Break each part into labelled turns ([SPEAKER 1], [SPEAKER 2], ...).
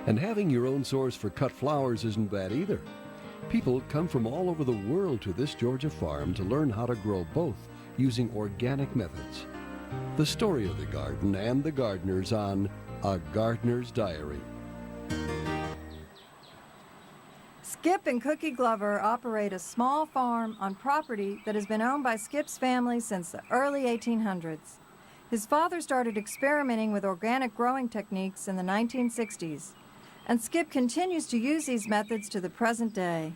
[SPEAKER 1] And having your own source for cut flowers isn't bad either. People come from all over the world to this Georgia farm to learn how to grow both using organic methods. The story of the garden and the gardeners on A Gardener's Diary.
[SPEAKER 2] Skip and Cookie Glover operate a small farm on property that has been owned by Skip's family since the early 1800s. His father started experimenting with organic growing techniques in the 1960s, and Skip continues to use these methods to the present day.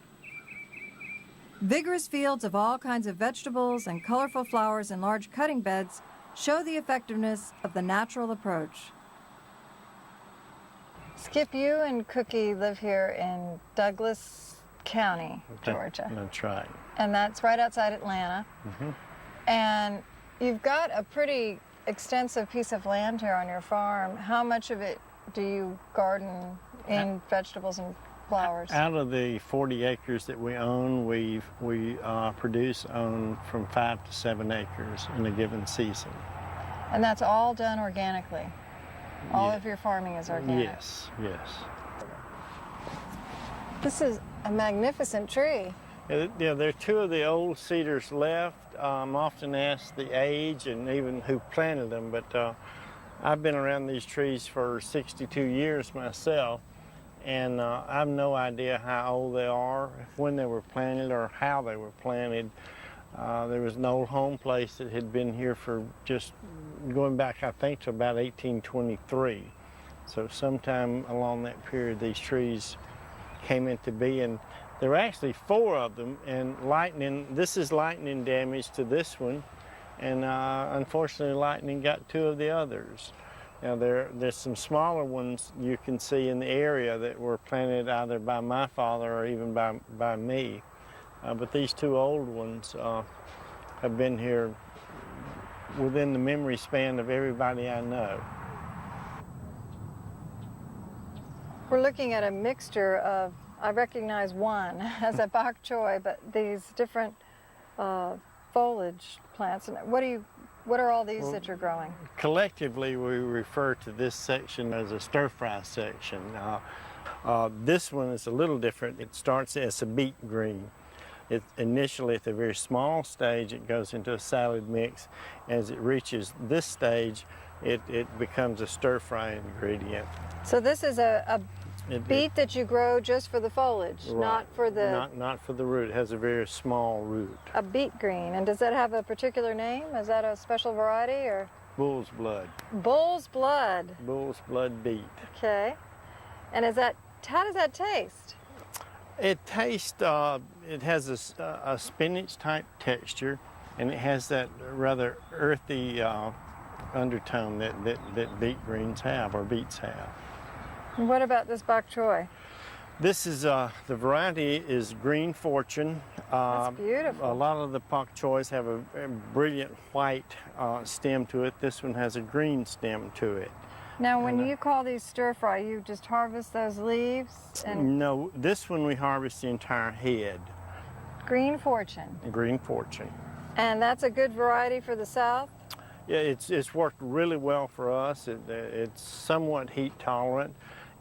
[SPEAKER 2] Vigorous fields of all kinds of vegetables and colorful flowers in large cutting beds show the effectiveness of the natural approach. Skip, you and Cookie live here in Douglas County, Georgia.
[SPEAKER 3] That's right.
[SPEAKER 2] And that's right outside Atlanta.
[SPEAKER 3] Mm-hmm.
[SPEAKER 2] And you've got a pretty extensive piece of land here on your farm. How much of it do you garden in vegetables and flowers?
[SPEAKER 3] Out of the 40 acres that we own, we produce from 5 to 7 acres in a given season.
[SPEAKER 2] And that's all done organically? All of your farming is organic?
[SPEAKER 3] Yes, yes.
[SPEAKER 2] This is a magnificent tree.
[SPEAKER 3] Yeah, there are 2 of the old cedars left. I'm often asked the age and even who planted them, but I've been around these trees for 62 years myself, and I have no idea how old they are, when they were planted, or how they were planted. There was an old home place that had been here for just going back, I think, to about 1823. So sometime along that period, these trees came into being. There were actually 4 of them, and this is lightning damage to this one, and unfortunately lightning got 2 of the others. Now there's some smaller ones you can see in the area that were planted either by my father or even by me. But these 2 old ones have been here within the memory span of everybody I know.
[SPEAKER 2] We're looking at a mixture of, I recognize one as a bok choy, but these different foliage plants. And what are all these that you're growing?
[SPEAKER 3] Collectively, we refer to this section as a stir-fry section. This one is a little different. It starts as a beet green. Initially, at the very small stage, it goes into a salad mix. As it reaches this stage, it becomes a stir-fry ingredient.
[SPEAKER 2] So this is a beet that you grow just for the foliage,
[SPEAKER 3] right.
[SPEAKER 2] not for the...
[SPEAKER 3] Not for the root. It has a very small root.
[SPEAKER 2] A beet green. And does that have a particular name? Is that a special variety, or...?
[SPEAKER 3] Bull's blood.
[SPEAKER 2] Bull's blood.
[SPEAKER 3] Bull's blood beet.
[SPEAKER 2] Okay. And how does that taste?
[SPEAKER 3] It tastes, it has a spinach-type texture, and it has that rather earthy undertone that beet greens have, or beets have.
[SPEAKER 2] And what about this bok choy?
[SPEAKER 3] This is, the variety is Green Fortune.
[SPEAKER 2] That's beautiful.
[SPEAKER 3] A lot of the bok choys have a brilliant white stem to it. This one has a green stem to it.
[SPEAKER 2] Now, when you call these stir-fry, you just harvest those leaves? And
[SPEAKER 3] no, this one we harvest the entire head.
[SPEAKER 2] Green Fortune.
[SPEAKER 3] Green Fortune.
[SPEAKER 2] And that's a good variety for the South?
[SPEAKER 3] Yeah, it's worked really well for us. It's somewhat heat tolerant,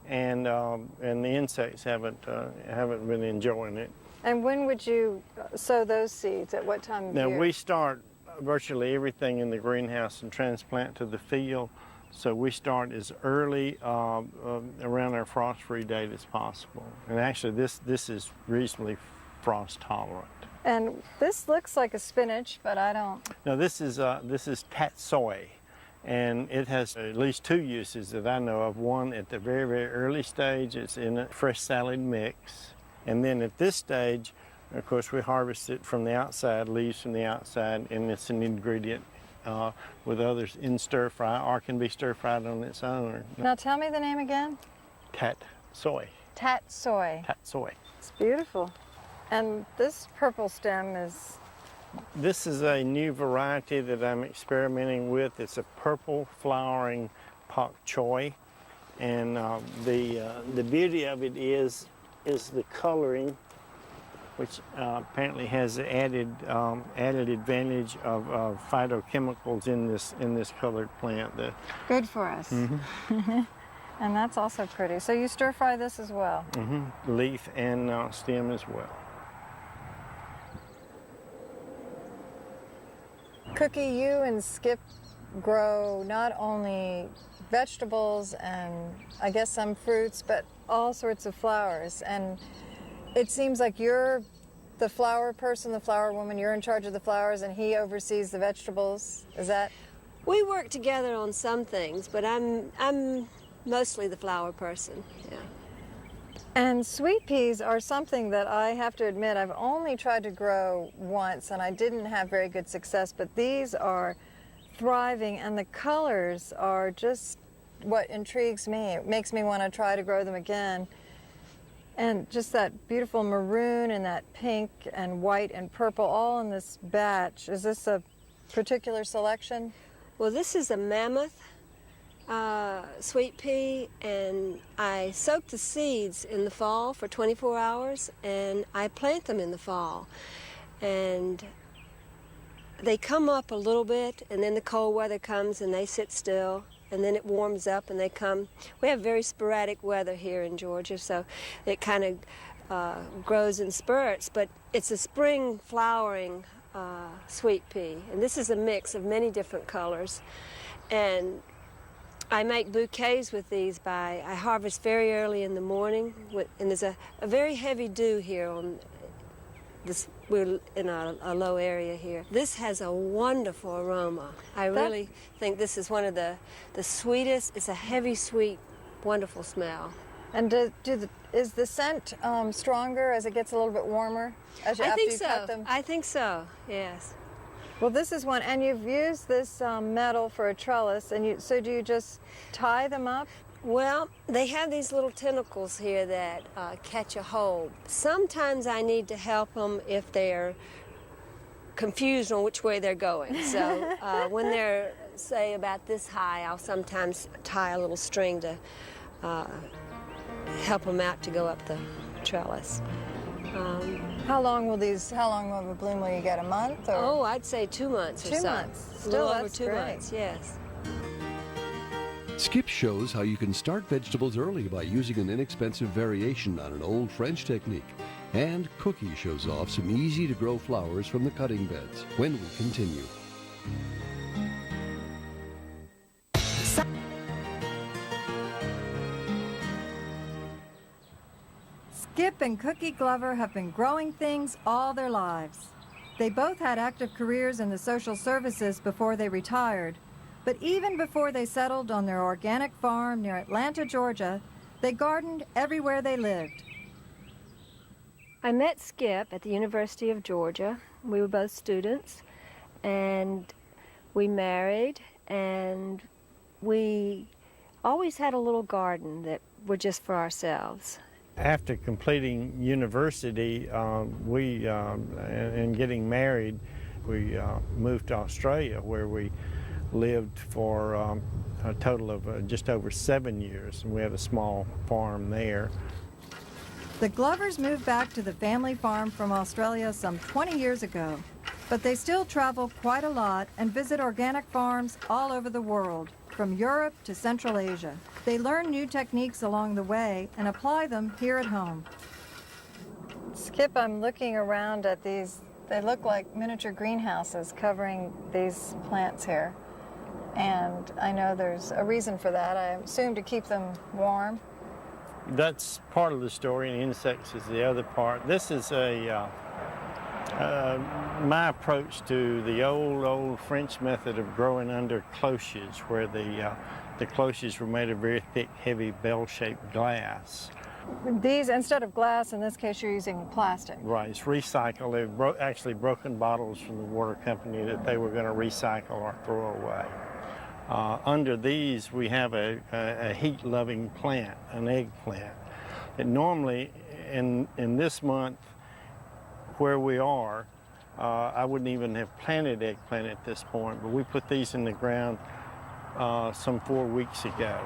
[SPEAKER 3] and the insects haven't been enjoying it.
[SPEAKER 2] And when would you sow those seeds? At what time of year?
[SPEAKER 3] Now, we start virtually everything in the greenhouse and transplant to the field. So we start as early around our frost-free date as possible. And actually, this is reasonably frost tolerant.
[SPEAKER 2] And this looks like a spinach, but I don't.
[SPEAKER 3] Now this is tatsoi, and it has at least 2 uses that I know of. One at the very, very early stage, it's in a fresh salad mix, and then at this stage, of course, we harvest it from the outside, leaves from the outside, and it's an ingredient with others in stir-fry, or can be stir-fried on its own.
[SPEAKER 2] Now tell me the name again.
[SPEAKER 3] Tatsoi.
[SPEAKER 2] Tatsoi.
[SPEAKER 3] Tatsoi.
[SPEAKER 2] It's beautiful. And this purple stem is...
[SPEAKER 3] This is a new variety that I'm experimenting with. It's a purple flowering pak choi, and the beauty of it is the coloring, which apparently has the added advantage of phytochemicals in this colored plant.
[SPEAKER 2] Good for us.
[SPEAKER 3] Mm-hmm.
[SPEAKER 2] And that's also pretty. So you stir fry this as well?
[SPEAKER 3] Leaf and stem as well.
[SPEAKER 2] Cookie, you and Skip grow not only vegetables and I guess some fruits, but all sorts of flowers. And it seems like you're the flower person, the flower woman. You're in charge of the flowers and he oversees the vegetables. Is that?
[SPEAKER 4] We work together on some things, but I'm mostly the flower person, yeah.
[SPEAKER 2] And sweet peas are something that I have to admit I've only tried to grow once and I didn't have very good success, but these are thriving and the colors are just what intrigues me. It makes me want to try to grow them again. And just that beautiful maroon and that pink and white and purple all in this batch. Is this a particular selection?
[SPEAKER 4] Well, this is a mammoth sweet pea, and I soak the seeds in the fall for 24 hours, and I plant them in the fall. And they come up a little bit, and then the cold weather comes and they sit still, and then it warms up and they come. We have very sporadic weather here in Georgia, so it kind of grows in spurts, but it's a spring flowering sweet pea. And this is a mix of many different colors. And I make bouquets with these I harvest very early in the morning, and there's a very heavy dew here on this. We're in a low area here. This has a wonderful aroma. I really think this is one of the sweetest. It's a heavy, sweet, wonderful smell.
[SPEAKER 2] And is the scent stronger as it gets a little bit warmer after you cut them?
[SPEAKER 4] I think so, yes.
[SPEAKER 2] Well, this is one, and you've used this metal for a trellis, and so do you just tie them up?
[SPEAKER 4] Well, they have these little tentacles here that catch a hold. Sometimes I need to help them if they're confused on which way they're going. So when they're, say, about this high, I'll sometimes tie a little string to help them out to go up the trellis.
[SPEAKER 2] How long of a bloom will you get? A month? Or?
[SPEAKER 4] Oh, I'd say 2 months or so.
[SPEAKER 2] 2 months.
[SPEAKER 4] A little over
[SPEAKER 2] that's
[SPEAKER 4] 2
[SPEAKER 2] great.
[SPEAKER 4] months, yes.
[SPEAKER 1] Skip shows how you can start vegetables early by using an inexpensive variation on an old French technique. And Cookie shows off some easy-to-grow flowers from the cutting beds when we continue.
[SPEAKER 2] Skip and Cookie Glover have been growing things all their lives. They both had active careers in the social services before they retired, but even before they settled on their organic farm near Atlanta, Georgia, they gardened everywhere they lived.
[SPEAKER 4] I met Skip at the University of Georgia. We were both students, and we married, and we always had a little garden that were just for ourselves.
[SPEAKER 3] After completing university, and getting married, we moved to Australia, where we lived for a total of just over 7 years, and we have a small farm there.
[SPEAKER 2] The Glovers moved back to the family farm from Australia some 20 years ago, but they still travel quite a lot and visit organic farms all over the world, from Europe to Central Asia. They learn new techniques along the way and apply them here at home. Skip, I'm looking around at these. They look like miniature greenhouses covering these plants here. And I know there's a reason for that. I assume to keep them warm.
[SPEAKER 3] That's part of the story, and insects is the other part. This is my approach to the old French method of growing under cloches, where the cloches were made of very thick, heavy, bell-shaped glass.
[SPEAKER 2] These, instead of glass, in this case, you're using plastic.
[SPEAKER 3] Right, it's recycled. They're actually broken bottles from the water company that they were going to recycle or throw away. Under these, we have a heat-loving plant, an eggplant. And normally, in this month, where we are, I wouldn't even have planted eggplant at this point, but we put these in the ground some 4 weeks ago,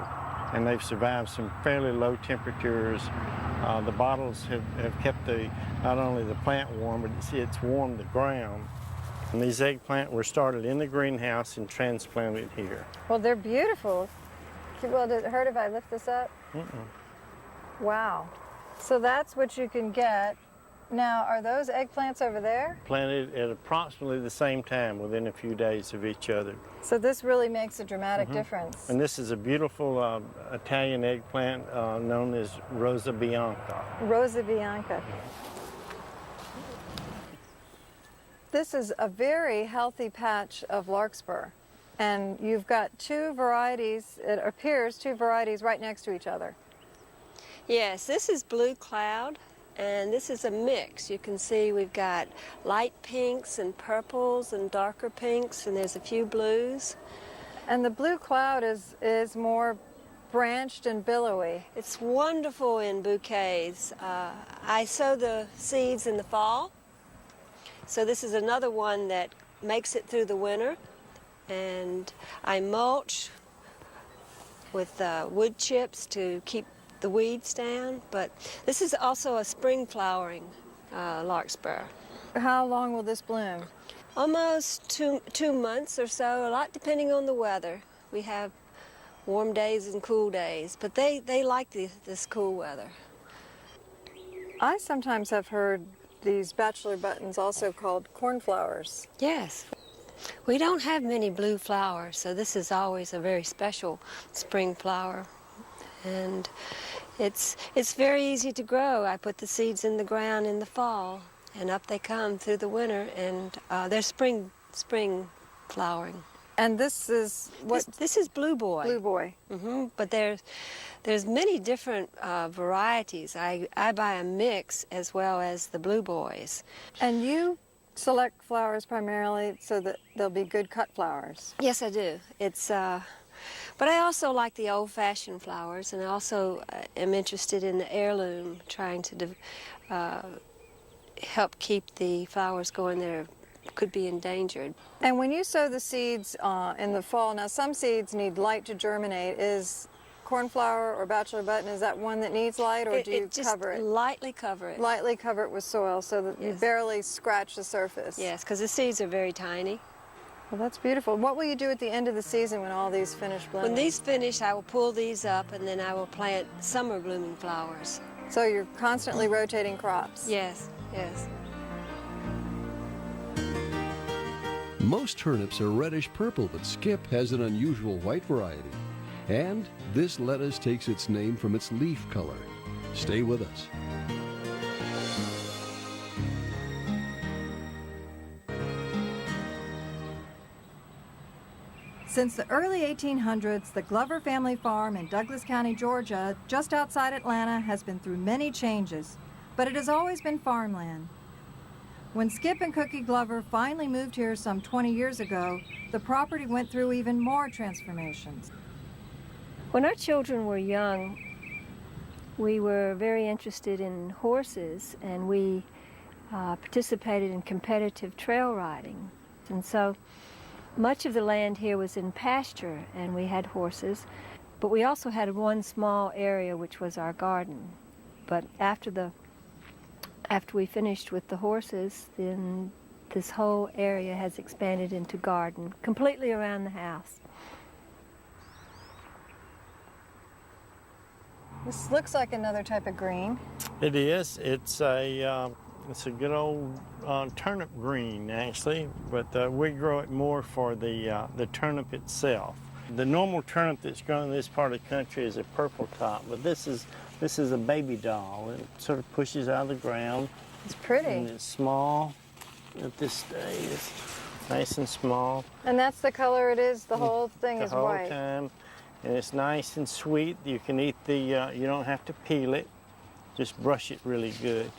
[SPEAKER 3] and they've survived some fairly low temperatures. The bottles have kept not only the plant warm, but it's warmed the ground. And these eggplant were started in the greenhouse and transplanted here.
[SPEAKER 2] Well, they're beautiful. Well, did it hurt if I lift this up? Wow. So that's what you can get. Now, are those eggplants over there?
[SPEAKER 3] Planted at approximately the same time, within a few days of each other.
[SPEAKER 2] So this really makes a dramatic difference.
[SPEAKER 3] And this is a beautiful Italian eggplant known as Rosa Bianca.
[SPEAKER 2] Rosa Bianca. This is a very healthy patch of larkspur. And you've got two varieties, it appears, two varieties right next to each other.
[SPEAKER 4] Yes, this is blue cloud, and this is a mix. You can see we've got light pinks and purples and darker pinks, and there's a few blues.
[SPEAKER 2] And the blue cloud is more branched and billowy.
[SPEAKER 4] It's wonderful in bouquets. I sow the seeds in the fall, so this is another one that makes it through the winter. And I mulch with wood chips to keep the weeds down, but this is also a spring flowering larkspur.
[SPEAKER 2] How long will this bloom?
[SPEAKER 4] Almost two months or so, a lot depending on the weather. We have warm days and cool days, but they like this cool weather.
[SPEAKER 2] I sometimes have heard these bachelor buttons also called cornflowers.
[SPEAKER 4] Yes. We don't have many blue flowers, so this is always a very special spring flower. And it's very easy to grow. I put the seeds in the ground in the fall, and up they come through the winter, and they're spring flowering.
[SPEAKER 2] And this is what?
[SPEAKER 4] This is Blue Boy.
[SPEAKER 2] Blue Boy.
[SPEAKER 4] But there's many different varieties. I buy a mix as well as the Blue Boys.
[SPEAKER 2] And you select flowers primarily so that they'll be good cut flowers.
[SPEAKER 4] Yes, I do. But I also like the old-fashioned flowers, and I also am interested in the heirloom, trying to help keep the flowers going that could be endangered.
[SPEAKER 2] And when you sow the seeds in the fall, now some seeds need light to germinate. Is cornflower or bachelor button, is that one that needs light, or do you cover it?
[SPEAKER 4] Lightly cover it.
[SPEAKER 2] Lightly cover it with soil so that you barely scratch the surface.
[SPEAKER 4] Yes, because the seeds are very tiny.
[SPEAKER 2] Well, that's beautiful. What will you do at the end of the season when all these finish blooming?
[SPEAKER 4] When these finish, I will pull these up, and then I will plant summer blooming flowers.
[SPEAKER 2] So you're constantly rotating crops?
[SPEAKER 4] Yes, yes.
[SPEAKER 1] Most turnips are reddish purple, but Skip has an unusual white variety. And this lettuce takes its name from its leaf color. Stay with us.
[SPEAKER 2] Since the early 1800s, the Glover family farm in Douglas County, Georgia, just outside Atlanta, has been through many changes, but it has always been farmland. When Skip and Cookie Glover finally moved here some 20 years ago, the property went through even more transformations.
[SPEAKER 5] When our children were young, we were very interested in horses, and we participated in competitive trail riding. And so much of the land here was in pasture, and we had horses, but we also had one small area which was our garden. But after we finished with the horses, then this whole area has expanded into garden, completely around the house.
[SPEAKER 2] This looks like another type of green.
[SPEAKER 3] It is. It's a good old turnip green, actually, but we grow it more for the turnip itself. The normal turnip that's grown in this part of the country is a purple top, but this is a baby doll. It sort of pushes out of the ground.
[SPEAKER 2] It's pretty.
[SPEAKER 3] And it's small at this stage. It's nice and small.
[SPEAKER 2] And that's the color it is. The whole thing is
[SPEAKER 3] the whole
[SPEAKER 2] white.
[SPEAKER 3] time. And it's nice and sweet. You can eat you don't have to peel it. Just brush it really good.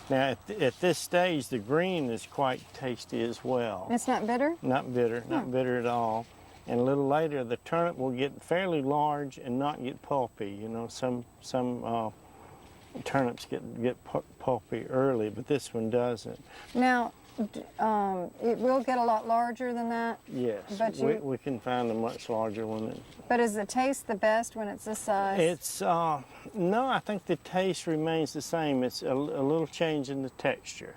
[SPEAKER 3] Now, at this stage, the green is quite tasty as well.
[SPEAKER 2] It's not bitter?
[SPEAKER 3] Not bitter, not bitter at all. And a little later, the turnip will get fairly large and not get pulpy. You know, some turnips get pulpy early, but this one doesn't.
[SPEAKER 2] Now, it will get a lot larger than that?
[SPEAKER 3] Yes,
[SPEAKER 2] but
[SPEAKER 3] we can find a much larger one.
[SPEAKER 2] But is the taste the best when it's this size?
[SPEAKER 3] It's, no, I think the taste remains the same. It's a little change in the texture.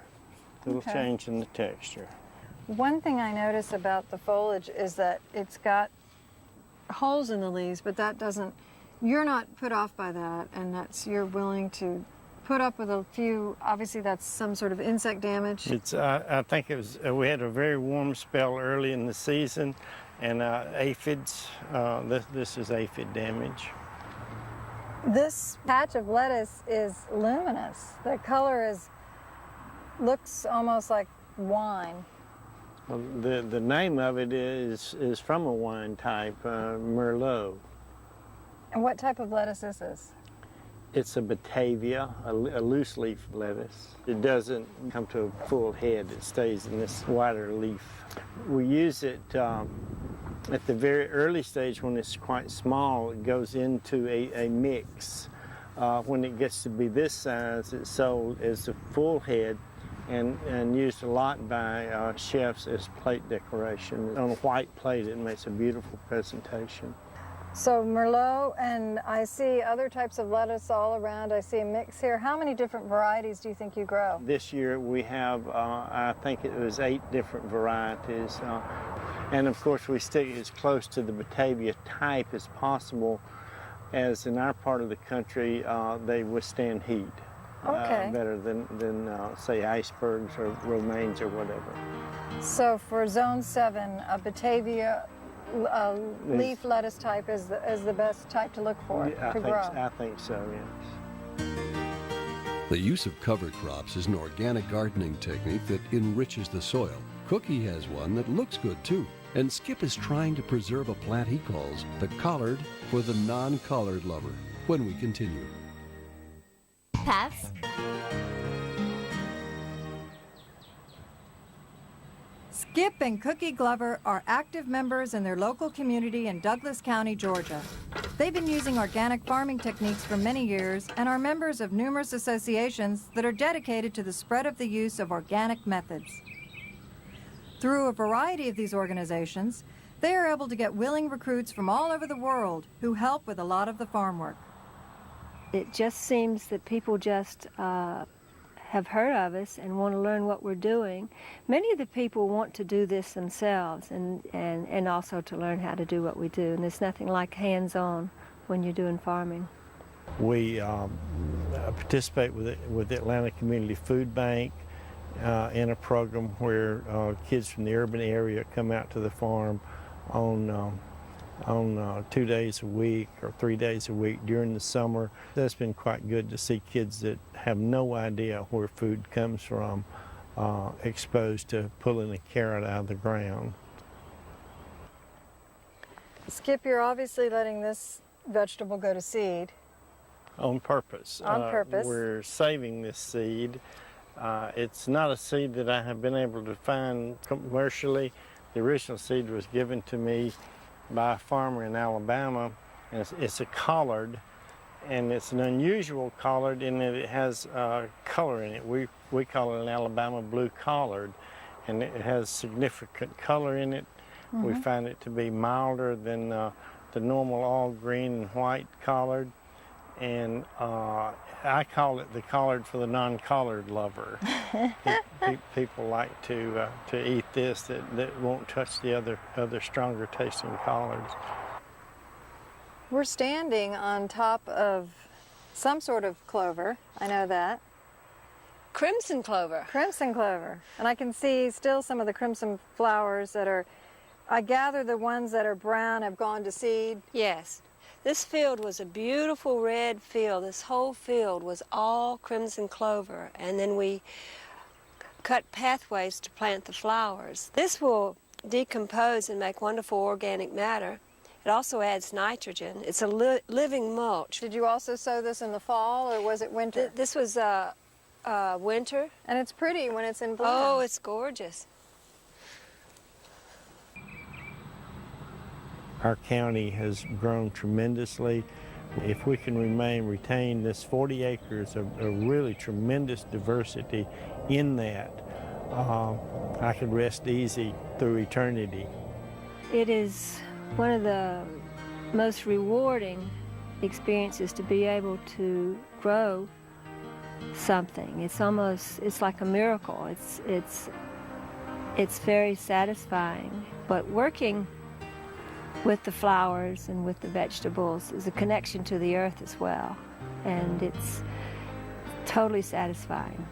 [SPEAKER 3] Change in the texture.
[SPEAKER 2] One thing I notice about the foliage is that it's got holes in the leaves, but that doesn't, you're not put off by that, and you're willing to put up with a few, obviously that's some sort of insect damage.
[SPEAKER 3] It's, I think it was, we had a very warm spell early in the season, and aphids, this is aphid damage.
[SPEAKER 2] This patch of lettuce is luminous. The color looks almost like wine.
[SPEAKER 3] Well, the name of it is from a wine type, Merlot.
[SPEAKER 2] And what type of lettuce is this?
[SPEAKER 3] It's a Batavia, a loose leaf lettuce. It doesn't come to a full head. It stays in this wider leaf. We use it at the very early stage when it's quite small. It goes into a mix. When it gets to be this size, it's sold as a full head and used a lot by chefs as plate decoration. On a white plate, it makes a beautiful presentation.
[SPEAKER 2] So Merlot, and I see other types of lettuce all around. I see a mix here. How many different varieties do you think you grow?
[SPEAKER 3] This year we have, I think it was 8 different varieties. And of course we stick as close to the Batavia type as possible, as in our part of the country they withstand heat better than say icebergs or romaines or whatever.
[SPEAKER 2] So for Zone 7, a Batavia leaf lettuce type is the best type to look for to grow.
[SPEAKER 3] I think so, yes.
[SPEAKER 1] The use of cover crops is an organic gardening technique that enriches the soil. Cookie has one that looks good too. And Skip is trying to preserve a plant he calls the collard for the non-collard lover. When we continue.
[SPEAKER 6] Paths.
[SPEAKER 2] Skip and Cookie Glover are active members in their local community in Douglas County, Georgia. They've been using organic farming techniques for many years and are members of numerous associations that are dedicated to the spread of the use of organic methods. Through a variety of these organizations, they are able to get willing recruits from all over the world who help with a lot of the farm work.
[SPEAKER 5] It just seems that people just have heard of us and want to learn what we're doing. Many of the people want to do this themselves and also to learn how to do what we do. And there's nothing like hands-on when you're doing farming.
[SPEAKER 3] We participate with the Atlanta Community Food Bank in a program where kids from the urban area come out to the farm on 2 days a week or 3 days a week during the summer. That's been quite good to see kids that have no idea where food comes from exposed to pulling a carrot out of the ground.
[SPEAKER 2] Skip, you're obviously letting this vegetable go to seed.
[SPEAKER 3] On purpose.
[SPEAKER 2] On purpose.
[SPEAKER 3] We're saving this seed. It's not a seed that I have been able to find commercially. The original seed was given to me by a farmer in Alabama, and it's a collard, and it's an unusual collard in that it has color in it. We call it an Alabama blue collard, and it has significant color in it. Mm-hmm. We find it to be milder than the normal all green and white collard, and I call it the collard for the non-collard lover. People like to eat this that won't touch the other stronger tasting collards.
[SPEAKER 2] We're standing on top of some sort of clover. I know that.
[SPEAKER 4] Crimson clover.
[SPEAKER 2] Crimson clover. And I can see still some of the crimson flowers that are, I gather the ones that are brown have gone to seed.
[SPEAKER 4] Yes. This field was a beautiful red field. This whole field was all crimson clover, and then we cut pathways to plant the flowers. This will decompose and make wonderful organic matter. It also adds nitrogen. It's a living mulch.
[SPEAKER 2] Did you also sow this in the fall, or was it winter?
[SPEAKER 4] This was winter.
[SPEAKER 2] And it's pretty when it's in bloom.
[SPEAKER 4] Oh, it's gorgeous.
[SPEAKER 3] Our county has grown tremendously. If we can retain this 40 acres of really tremendous diversity in that, I could rest easy through eternity.
[SPEAKER 5] It is one of the most rewarding experiences to be able to grow something. It's like a miracle. It's very satisfying. But working with the flowers and with the vegetables is a connection to the earth as well. And it's totally satisfying.